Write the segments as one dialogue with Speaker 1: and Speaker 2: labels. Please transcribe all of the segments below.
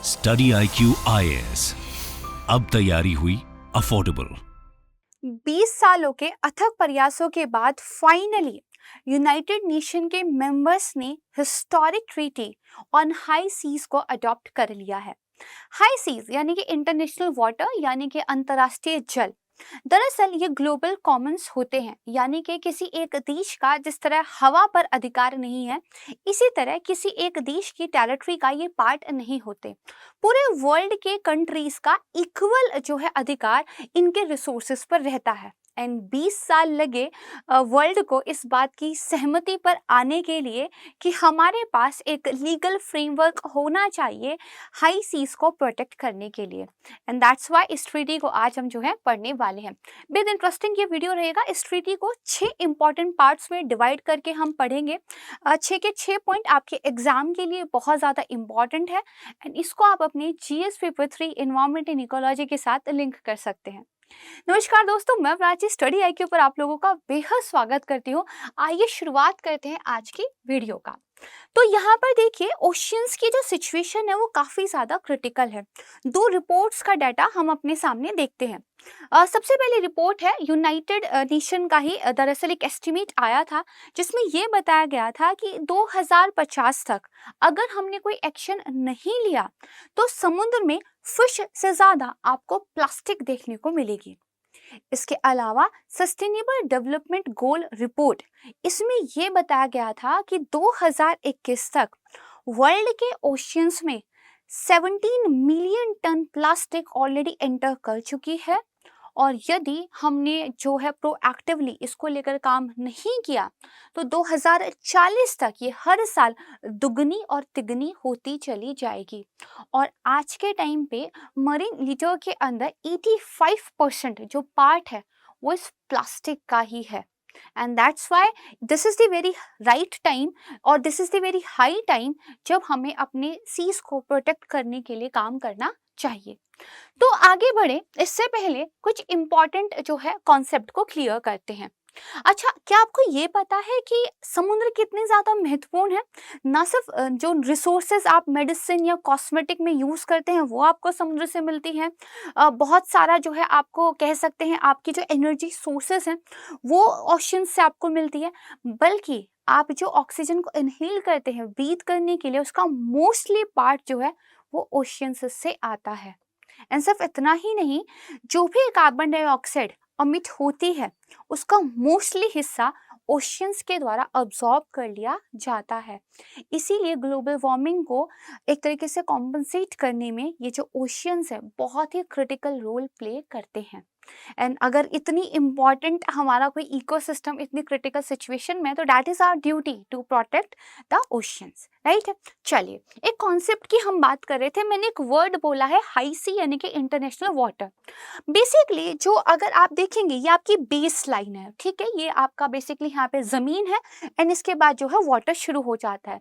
Speaker 1: Study IQ IAS, अब तैयारी हुई अफोर्डेबल।
Speaker 2: 20 सालों के अथक प्रयासों के बाद फाइनली यूनाइटेड नेशन के मेंबर्स ने historic treaty on high seas को अडॉप्ट कर लिया है। हाई सीज यानी कि इंटरनेशनल वाटर यानी कि अंतर्राष्ट्रीय जल। दरअसल ये ग्लोबल कॉमन्स होते हैं, यानी कि किसी एक देश का जिस तरह हवा पर अधिकार नहीं है, इसी तरह किसी एक देश की टेरिटरी का ये पार्ट नहीं होते। पूरे वर्ल्ड के कंट्रीज का इक्वल जो है अधिकार इनके रिसोर्सेज पर रहता है। एंड 20 साल लगे वर्ल्ड को इस बात की सहमति पर आने के लिए कि हमारे पास एक लीगल फ्रेमवर्क होना चाहिए हाई सीज को प्रोटेक्ट करने के लिए। एंड दैट्स वाई इस ट्रीटी को आज हम जो है पढ़ने वाले हैं। बेहद इंटरेस्टिंग ये वीडियो रहेगा। इस ट्रीटी को 6 इंपॉर्टेंट पार्ट्स में डिवाइड करके हम पढ़ेंगे। 6 के 6 पॉइंट आपके एग्जाम के लिए बहुत ज़्यादा इंपॉर्टेंट है एंड इसको आप अपने GS paper 3 environment and ecology के साथ लिंक कर सकते हैं। नमस्कार दोस्तों, मैं प्राची स्टडी IQ पर आप लोगों का बेहद स्वागत करती हूँ। आइए शुरुआत करते हैं आज की वीडियो का। तो यहाँ पर देखिए, ओशियंस की जो सिचुएशन है वो काफ़ी ज़्यादा क्रिटिकल है। 2 रिपोर्ट्स का डाटा हम अपने सामने देखते हैं। सबसे पहले रिपोर्ट है यूनाइटेड नेशन का ही दरअसल एक एस्टिमेट आया था, जिसमें ये बताया गया था कि 2050 तक अगर हमने कोई एक्शन नहीं लिया तो समुद्र में फिश से ज़्यादा आपको प्लास्टिक देखने को मिलेगी। इसके अलावा सस्टेनेबल डेवलपमेंट गोल रिपोर्ट, इसमें यह बताया गया था कि 2021 तक वर्ल्ड के ओशियंस में 17 million ton plastic already enter कर चुकी है और यदि हमने जो है प्रोएक्टिवली इसको लेकर काम नहीं किया तो 2040 तक ये हर साल दुगनी और तिगनी होती चली जाएगी। और आज के टाइम पे मरीन लिटर के अंदर 85% जो पार्ट है वो इस प्लास्टिक का ही है। And that's why this is the very right time और this is the very high time जब हमें अपने सीज को प्रोटेक्ट करने के लिए काम करना चाहिए। तो आगे बढ़े इससे पहले कुछ इंपॉर्टेंट जो है कॉन्सेप्ट को क्लियर करते हैं। अच्छा, क्या आपको ये पता है कि समुद्र कितने ज़्यादा महत्वपूर्ण है? ना सिर्फ जो रिसोर्सेज आप मेडिसिन या कॉस्मेटिक में यूज़ करते हैं वो आपको समुद्र से मिलती है। बहुत सारा जो है आपको कह सकते हैं आपकी जो एनर्जी सोर्सेज हैं वो ओशन से आपको मिलती है, बल्कि आप जो ऑक्सीजन को इनहेल करते हैं ब्रीथ करने के लिए उसका मोस्टली पार्ट जो है वो ओशियंस से आता है। एंड सिर्फ इतना ही नहीं, जो भी कार्बन डाइऑक्साइड अमिट होती है उसका मोस्टली हिस्सा ओशियंस के द्वारा अब्सॉर्ब कर लिया जाता है। इसीलिए ग्लोबल वार्मिंग को एक तरीके से कॉम्पनसेट करने में ये जो ओशियंस है बहुत ही क्रिटिकल रोल प्ले करते हैं। एंड अगर इतनी इम्पॉर्टेंट हमारा कोई इकोसिस्टम इतनी क्रिटिकल सिचुएशन में, तो that is our duty to protect the oceans, right. चलिए, एक कॉन्सेप्ट की हम बात कर रहे थे, मैंने एक वर्ड बोला है हाई सी यानी कि इंटरनेशनल वाटर। बेसिकली जो अगर आप देखेंगे ये आपकी बेस लाइन है, ठीक है, ये आपका बेसिकली यहाँ पे जमीन है एंड इसके बाद जो है वाटर शुरू हो जाता है।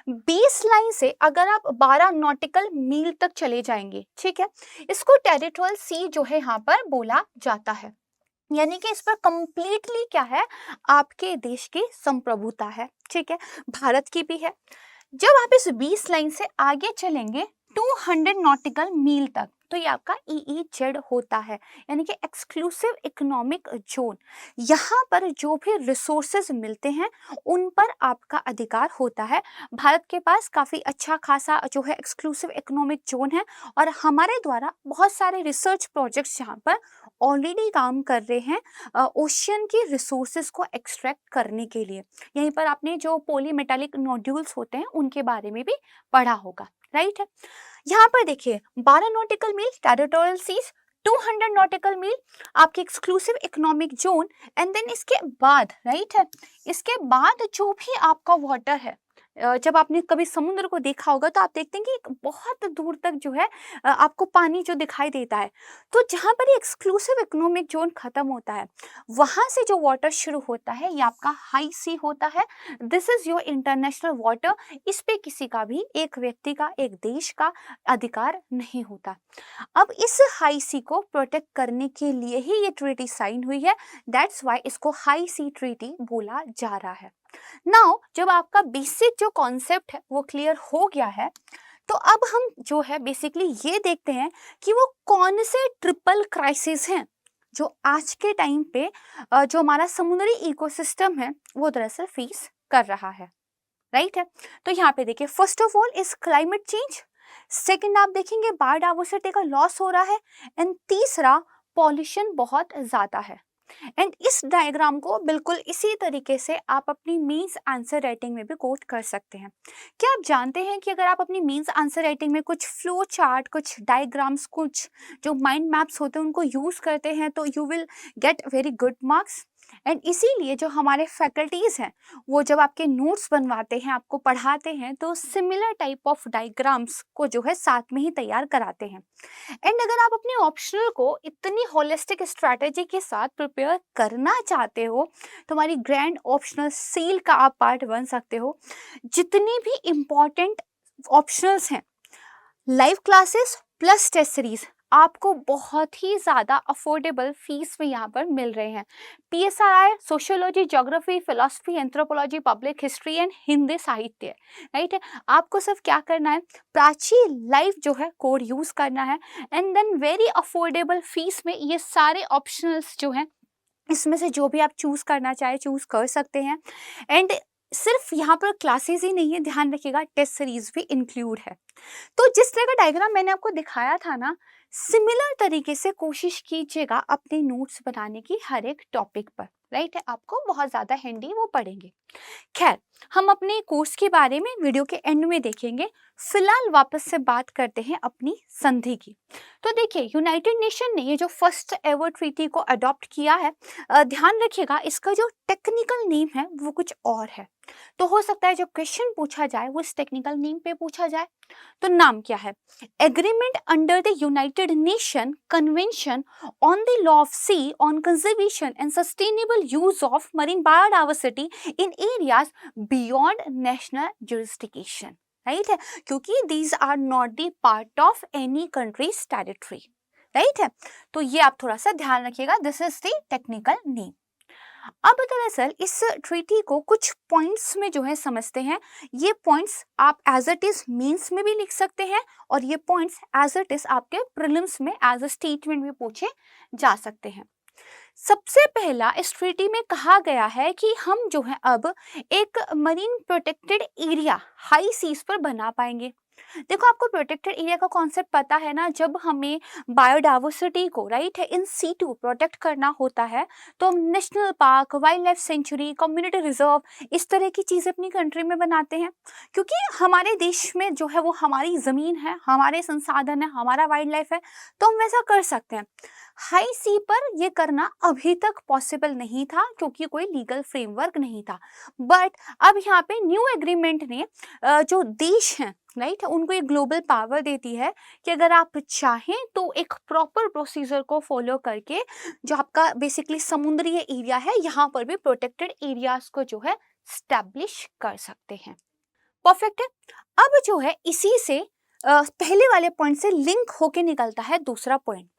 Speaker 2: बेस लाइन से अगर आप 12 नॉटिकल मील तक चले जाएंगे, ठीक है, इसको टेरिटोरियल सी जो है यहाँ पर बोला जाता है, यानी कि इस पर कंप्लीटली क्या है, आपके देश की संप्रभुता है, ठीक है, भारत की भी है। जब आप इस 20 लाइन से आगे चलेंगे 200 नॉटिकल मील तक, तो ये आपका EEZ होता है, यानी कि एक्सक्लूसिव इकोनॉमिक जोन। यहाँ पर जो भी रिसोर्सेज मिलते हैं उन पर आपका अधिकार होता है। भारत के पास काफ़ी अच्छा खासा जो है एक्सक्लूसिव इकोनॉमिक जोन है और हमारे द्वारा बहुत सारे रिसर्च प्रोजेक्ट्स यहाँ पर ऑलरेडी काम कर रहे हैं ओशियन की रिसोर्सेज को एक्सट्रैक्ट करने के लिए। यहीं पर आपने जो पॉलीमेटालिक नोड्यूल्स होते हैं उनके बारे में भी पढ़ा होगा, राइट है। यहाँ पर देखिए 12 nautical mile territorial seas, 200 nautical mile आपकी exclusive economic zone, and then इसके बाद, राइट है, इसके बाद जो भी आपका वाटर है, जब आपने कभी समुद्र को देखा होगा तो आप देखते हैं कि एक बहुत दूर तक जो है आपको पानी जो दिखाई देता है। तो जहाँ पर ये एक्सक्लूसिव इकोनॉमिक जोन खत्म होता है वहाँ से जो वाटर शुरू होता है ये आपका हाई सी होता है। This is your international water. इस पे किसी का भी, एक व्यक्ति का, एक देश का अधिकार नहीं होता। अब इस हाई सी को प्रोटेक्ट करने के लिए ही ये ट्रीटी साइन हुई है, दैट्स वाई इसको हाई सी ट्रीटी बोला जा रहा है। नाउ जब आपका बेसिक जो कॉन्सेप्ट है वो क्लियर हो गया है, तो अब हम जो है बेसिकली ये देखते हैं कि वो कौन से ट्रिपल क्राइसिस हैं जो आज के टाइम पे जो हमारा समुद्री इकोसिस्टम है वो दरअसल फेस कर रहा है, राइट है। तो यहाँ पे देखिए, first of all is climate change, second आप देखेंगे बायोडाइवर्सिटी का लॉस हो रहा है, एंड तीसरा पॉल्यूशन बहुत ज़्यादा है। एंड इस डायग्राम को बिल्कुल इसी तरीके से आप अपनी मेंस आंसर राइटिंग में भी कोट कर सकते हैं। क्या आप जानते हैं कि अगर आप अपनी मेंस आंसर राइटिंग में कुछ फ्लो चार्ट, कुछ डायग्राम्स, कुछ जो माइंड मैप्स होते हैं उनको यूज़ करते हैं तो you will get very good marks. And इसीलिए जो हमारे फैकल्टीज़ हैं वो जब आपके नोट्स बनवाते हैं, आपको पढ़ाते हैं, तो सिमिलर टाइप ऑफ डायग्राम्स को जो है साथ में ही तैयार कराते हैं। एंड अगर आप अपने ऑप्शनल को इतनी होलिस्टिक स्ट्रैटेजी के साथ प्रिपेयर करना चाहते हो तो हमारी ग्रैंड ऑप्शनल सील का आप पार्ट बन सकते हो। जितनी भी इम्पॉर्टेंट ऑप्शनल्स हैं, live classes plus test series आपको बहुत ही ज़्यादा अफोर्डेबल फीस में यहाँ पर मिल रहे हैं। PSRI sociology, geography, philosophy, anthropology, public history and Hindi साहित्य, राइट है। आपको सिर्फ क्या करना है, प्राची लाइव जो है कोड यूज़ करना है, and then very affordable fees में ये सारे ऑप्शनल्स जो हैं इसमें से जो भी आप चूज़ करना चाहे चूज़ कर सकते हैं। एंड सिर्फ यहाँ पर क्लासेस ही नहीं है, ध्यान रखिएगा टेस्ट सीरीज भी इंक्लूड है। तो जिस तरह का डायग्राम मैंने आपको दिखाया था ना, सिमिलर तरीके से कोशिश कीजिएगा अपने नोट्स बनाने की हर एक टॉपिक पर, राइट है। आपको बहुत ज़्यादा हैंडी वो पड़ेंगे। खैर, हम अपने कोर्स के बारे में वीडियो के एंड में देखेंगे। फिलहाल वापस से बात करते हैं अपनी संधि की। तो देखिए, यूनाइटेड नेशन ने ये जो फर्स्ट एवर ट्रीटी को अडॉप्ट किया है, ध्यान रखिएगा इसका जो टेक्निकल नेम है वो कुछ और है। तो हो सकता है जब क्वेश्चन पूछा जाए वो इस टेक्निकल नेम पे पूछा जाए। तो नाम क्या है? Agreement under the United Nation convention on the law of sea on conservation and sustainable use of marine biodiversity in areas beyond national jurisdiction, right है, क्योंकि these are not the part of any countries territory, right है। तो ये आप थोड़ा सा ध्यान रखिएगा, this is the technical name. अब दरअसल इस ट्रीटी को कुछ पॉइंट्स में जो है समझते हैं। ये पॉइंट्स आप एज इट इज मेंस में भी लिख सकते हैं और ये पॉइंट्स एज इट इज आपके प्रीलिम्स में एज अ स्टेटमेंट भी पूछे जा सकते हैं। सबसे पहला इस ट्रीटी में कहा गया है कि हम जो है अब एक marine protected area high seas पर बना पाएंगे। देखो, आपको प्रोटेक्टेड एरिया का कॉन्सेप्ट पता है ना, जब हमें बायोडाइवर्सिटी को राइट है इन सीटू प्रोटेक्ट करना होता है तो हम national park, wild life sanctuary, community reserve इस तरह की चीज़ें अपनी कंट्री में बनाते हैं, क्योंकि हमारे देश में जो है वो हमारी ज़मीन है, हमारे संसाधन है, हमारा वाइल्ड लाइफ है, तो हम वैसा कर सकते हैं। हाई सी पर ये करना अभी तक पॉसिबल नहीं था क्योंकि कोई लीगल फ्रेमवर्क नहीं था। बट अब यहाँ पे न्यू एग्रीमेंट ने जो देश हैं राइट उनको एक ग्लोबल पावर देती है कि अगर आप चाहें तो एक प्रॉपर प्रोसीजर को फॉलो करके जो आपका बेसिकली समुद्री एरिया है यहाँ पर भी प्रोटेक्टेड एरियाज को जो है स्टैब्लिश कर सकते हैं। परफेक्ट है। अब जो है इसी से पहले वाले पॉइंट से लिंक होके निकलता है दूसरा पॉइंट।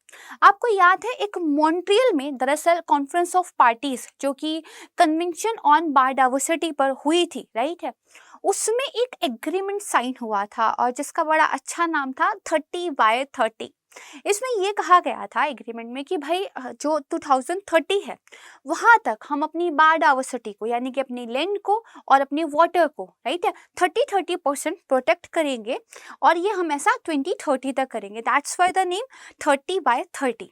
Speaker 2: आपको याद है एक मॉन्ट्रियल में दरअसल कॉन्फ्रेंस ऑफ पार्टीज जो कि कन्वेंशन ऑन बायोडाइवर्सिटी पर हुई थी, राइट है, उसमें एक एग्रीमेंट साइन हुआ था और जिसका बड़ा अच्छा नाम था 30/30। इसमें ये कहा गया था एग्रीमेंट में कि भाई जो 2030 है वहाँ तक हम अपनी बायोडाइवर्सिटी को यानी कि अपनी लैंड को और अपने वाटर को राइट है 30% प्रोटेक्ट करेंगे और ये हम ऐसा 2030 तक करेंगे। That's why the name 30/30।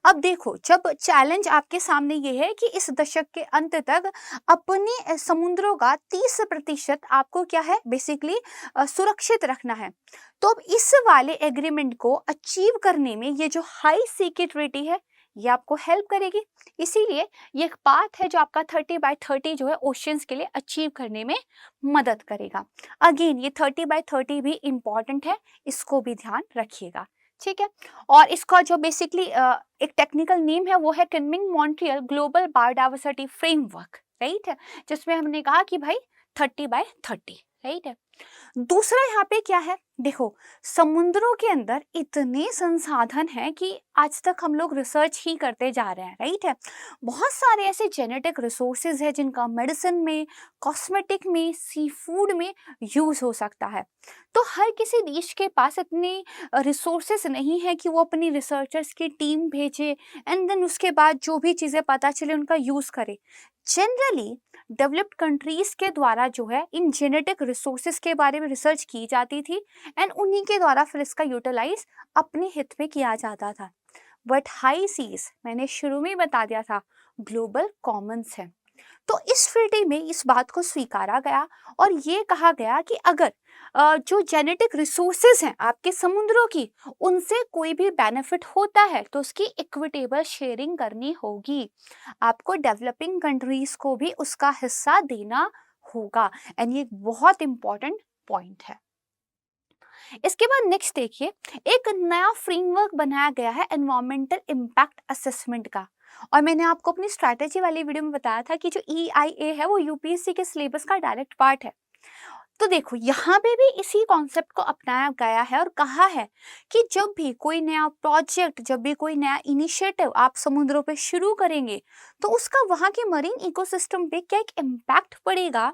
Speaker 2: अब देखो, जब चैलेंज आपके सामने ये है कि इस दशक के अंत तक अपने समुद्रों का 30% आपको क्या है बेसिकली सुरक्षित रखना है, तो अब इस वाले एग्रीमेंट को अचीव करने में ये जो हाई सी की ट्रीटी है ये आपको हेल्प करेगी। इसीलिए ये एक पाथ है जो आपका 30/30 जो है ओशियंस के लिए अचीव करने में मदद करेगा। अगेन ये 30/30 भी इम्पॉर्टेंट है, इसको भी ध्यान रखिएगा, ठीक है। और इसका जो बेसिकली एक टेक्निकल नेम है वो है Kunming-Montreal global biodiversity framework, right है, जिसमें हमने कहा कि भाई 30/30, राइट है। दूसरा यहाँ पे क्या है, देखो समुद्रों के अंदर इतने संसाधन हैं कि आज तक हम लोग रिसर्च ही करते जा रहे हैं, राइट है। बहुत सारे ऐसे जेनेटिक रिसोर्सेज हैं जिनका मेडिसिन में, कॉस्मेटिक में, सी फूड में यूज हो सकता है। तो हर किसी देश के पास इतने रिसोर्सेज नहीं है कि वो अपनी रिसर्चर्स की टीम भेजे एंड देन उसके बाद जो भी चीज़ें पता चले उनका यूज़ करे। जनरली डेवलप्ड कंट्रीज के द्वारा जो है इन जेनेटिक रिसोर्सेज के बारे में रिसर्च की जाती थी एंड उन्हीं के द्वारा फिर इसका यूटिलाइज अपने हित में किया जाता था। बट हाई सीज, मैंने शुरू में ही बता दिया था, ग्लोबल कॉमन्स है। तो इस ट्रीटी में इस बात को स्वीकारा गया और ये कहा गया कि अगर जो जेनेटिक रिसोर्सेज हैं आपके समुद्रों की, उनसे कोई भी बेनिफिट होता है तो उसकी इक्विटेबल शेयरिंग करनी होगी। आपको डेवलपिंग कंट्रीज को भी उसका हिस्सा देना होगा एंड ये बहुत इंपॉर्टेंट पॉइंट है। इसके बाद नेक्स्ट देखिए, एक नया फ्रेमवर्क बनाया गया है एनवायरमेंटल इम्पैक्ट असेसमेंट का। और मैंने आपको अपनी स्ट्रैटेजी वाली वीडियो में बताया था कि जो EIA है वो यूपीएससी के सिलेबस का डायरेक्ट पार्ट है। तो देखो यहाँ पे भी इसी कॉन्सेप्ट को अपनाया गया है और कहा है कि जब भी कोई नया प्रोजेक्ट, जब भी कोई नया इनिशिएटिव आप समुद्रों पे शुरू करेंगे तो उसका वहाँ के मरीन इकोसिस्टम पे क्या एक इम्पैक्ट पड़ेगा,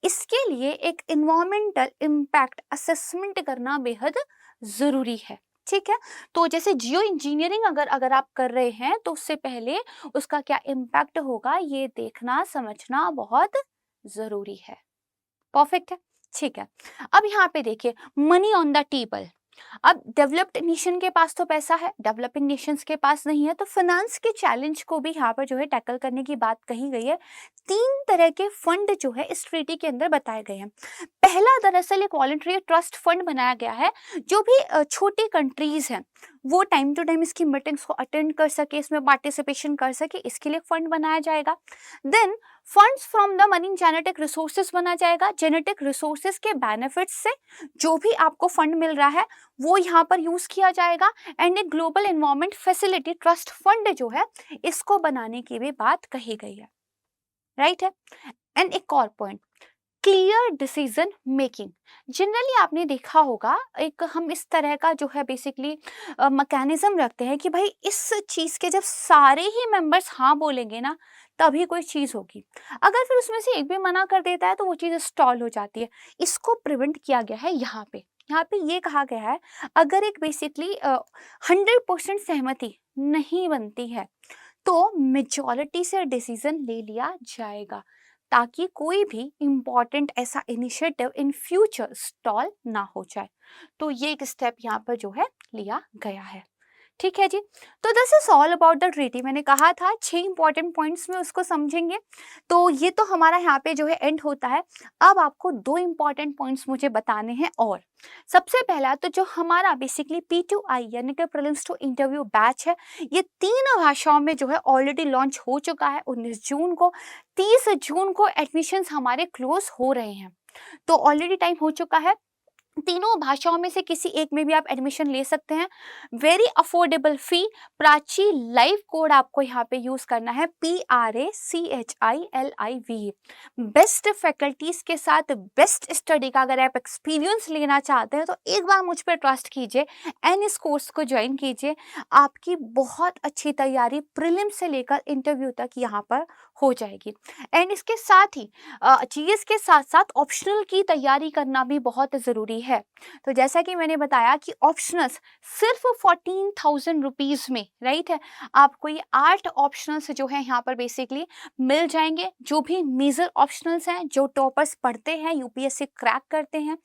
Speaker 2: इसके लिए एक इन्वायरमेंटल इम्पैक्ट असेसमेंट करना बेहद ज़रूरी है। ठीक है, तो जैसे जियो इंजीनियरिंग अगर आप कर रहे हैं तो उससे पहले उसका क्या इम्पैक्ट होगा ये देखना समझना बहुत ज़रूरी है। परफेक्ट है, ठीक है। अब यहाँ पे देखिए, मनी ऑन द टेबल। अब डेवलप्ड नेशन के पास तो पैसा है, डेवलपिंग नेशंस के पास नहीं है, तो फाइनेंस के चैलेंज को भी यहाँ पर जो है टैकल करने की बात कही गई है। 3 तरह के फंड जो है इस ट्रीटी के अंदर बताए गए हैं। पहला दरअसल एक वॉलंटरी ट्रस्ट फंड बनाया गया है, जो भी छोटी कंट्रीज हैं वो टाइम टू टाइम इसकी मीटिंग्स को अटेंड कर सके, इसमें पार्टिसिपेशन कर सके, इसके लिए फंड बनाया जाएगा। Then funds from the marine genetic resources बना जाएगा। जेनेटिक रिसोर्सेज के बेनिफिट्स से जो भी आपको फंड मिल रहा है वो यहाँ पर यूज किया जाएगा। एंड एक global environment facility trust fund जो है इसको बनाने की भी बात कही गई है, राइट है। एंड एक और point, clear decision making. Generally आपने देखा होगा एक हम इस तरह का जो है बेसिकली मैकेनिज्म रखते हैं कि भाई इस चीज़ के जब सारे ही मेंबर्स हाँ बोलेंगे ना तभी कोई चीज़ होगी, अगर फिर उसमें से एक भी मना कर देता है तो वो चीज़ स्टॉल हो जाती है। इसको प्रिवेंट किया गया है यहाँ पे। यहाँ पे ये कहा गया है अगर एक बेसिकली 100% सहमति नहीं बनती है तो मेजॉरिटी से डिसीजन ले लिया जाएगा ताकि कोई भी इम्पॉर्टेंट ऐसा इनिशिएटिव इन फ्यूचर स्टॉल ना हो जाए। तो ये एक स्टेप यहाँ पर जो है लिया गया है। ठीक है जी, तो this is all about the treaty. मैंने कहा था 6 इंपॉर्टेंट पॉइंट्स में उसको समझेंगे, तो ये तो हमारा यहाँ पे जो है एंड होता है। अब आपको 2 इंपॉर्टेंट पॉइंट्स मुझे बताने हैं। और सबसे पहला तो जो हमारा बेसिकली P2I यानी कि प्रीलिम्स टू इंटरव्यू बैच है, ये 3 भाषाओं में जो है ऑलरेडी लॉन्च हो चुका है। 19 जून को, 30 जून को एडमिशन्स हमारे क्लोज हो रहे हैं, तो ऑलरेडी टाइम हो चुका है। तीनों भाषाओं में से किसी एक में भी आप एडमिशन ले सकते हैं। वेरी अफोर्डेबल फी। प्राची लाइव कोड आपको यहाँ पे यूज करना है, PRACHILIV। बेस्ट फैकल्टीज के साथ बेस्ट स्टडी का अगर आप एक्सपीरियंस लेना चाहते हैं तो एक बार मुझ पर ट्रस्ट कीजिए एंड इस कोर्स को ज्वाइन कीजिए। आपकी बहुत अच्छी तैयारी प्रीलिम से लेकर इंटरव्यू तक यहाँ पर हो जाएगी। एंड इसके साथ ही GS के साथ साथ ऑप्शनल की तैयारी करना भी बहुत ज़रूरी है। तो जैसा कि मैंने बताया कि ऑप्शनल्स सिर्फ 14,000 रुपीज़ में, राइट है, आपको ये 8 ऑप्शनल्स जो है यहाँ पर बेसिकली मिल जाएंगे। जो भी मेजर ऑप्शनल्स हैं, जो टॉपर्स पढ़ते हैं, UPSC क्रैक करते हैं,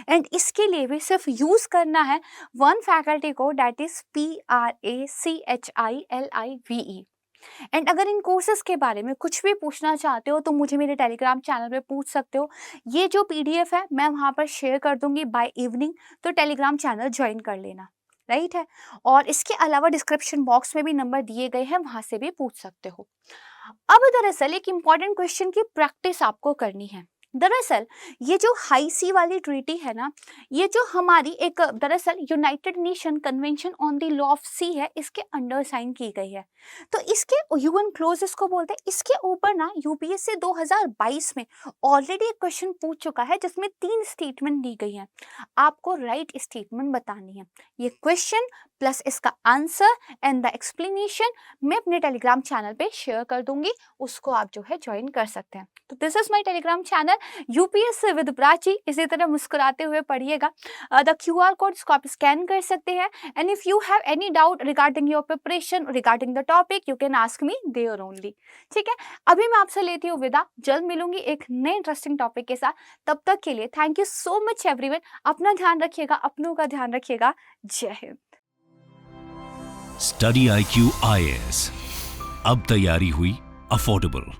Speaker 2: एंड इसके लिए भी सिर्फ यूज़ करना है वन फैकल्टी को, डैट इज़ PRACHILIVE। एंड अगर इन कोर्सेज के बारे में कुछ भी पूछना चाहते हो तो मुझे मेरे टेलीग्राम चैनल पे पूछ सकते हो। ये जो PDF है मैं वहाँ पर शेयर कर दूंगी बाय इवनिंग, तो टेलीग्राम चैनल ज्वाइन कर लेना, राइट है। और इसके अलावा डिस्क्रिप्शन बॉक्स में भी नंबर दिए गए हैं, वहाँ से भी पूछ सकते हो। अब दरअसल एक इम्पॉर्टेंट क्वेश्चन की प्रैक्टिस आपको करनी है, दरअसल ये जो हाई सी वाली ट्रीटी है ना, ये जो हमारी एक दरअसल United Nation convention on the law of sea है, इसके अंडर साइन की गई है। तो इसके यूएन क्लोज इसको बोलते हैं। इसके ऊपर ना यूपीएससी 2022 में ऑलरेडी एक क्वेश्चन पूछ चुका है जिसमें 3 स्टेटमेंट दी गई है। आपको राइट स्टेटमेंट बतानी है। ये क्वेश्चन प्लस इसका आंसर एंड द एक्सप्लेनेशन मैं अपने टेलीग्राम चैनल पे शेयर कर दूंगी, उसको आप जो है ज्वाइन कर सकते हैं। तो this is my Telegram channel UPSC with Prachi. इसी तरह मुस्कुराते हुए पढ़िएगा। द क्यूआर कोड इसको आप स्कैन कर सकते हैं। And if you have any doubt regarding your preparation, regarding the topic, you can ask me there only. ठीक है, अभी मैं आपसे लेती हूँ विदा। जल्द मिलूंगी एक नए इंटरेस्टिंग टॉपिक के साथ। तब तक के लिए thank you so much everyone. अपना ध्यान रखिएगा, अपनों का ध्यान रखिएगा। जय हिंद।
Speaker 1: स्टडी IQ IAS, अब तैयारी हुई अफोर्डेबल।